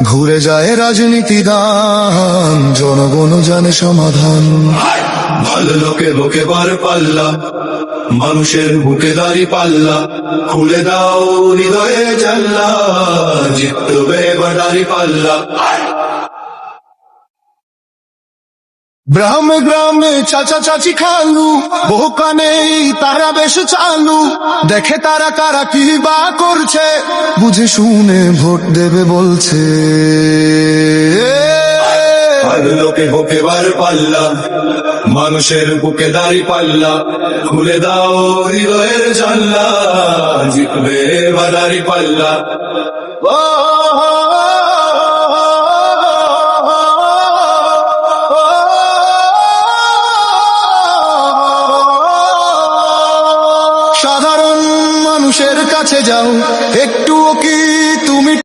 ঘুরে যায় রাজনীতি দান, জনগণ জানে সমাধান। ভালো লোকে বুকে বার পাল্লা, মানুষের বুকে দাঁড়ি পাল্লা, খুলে দাও হৃদয়ে জানলা, জিতবে এবার দাঁড়ি পাল্লা। গ্রামে গ্রামে চাচা চাচি খালু, বহু কানে তারা বেশ চালু, দেখে তারা কারা কি বা করছে, বুঝে শুনে ভোট দেবে বলছে। ভালো লোকে বুকে বার পাল্লা, মানুষের বুকে দাঁড়ি পাল্লা, খুলে দাও হৃদয়ের জানলা, জিতবে এবার দাঁড়ি পাল্লা। সাধারণ মানুষের কাছে যাও, একটুও কি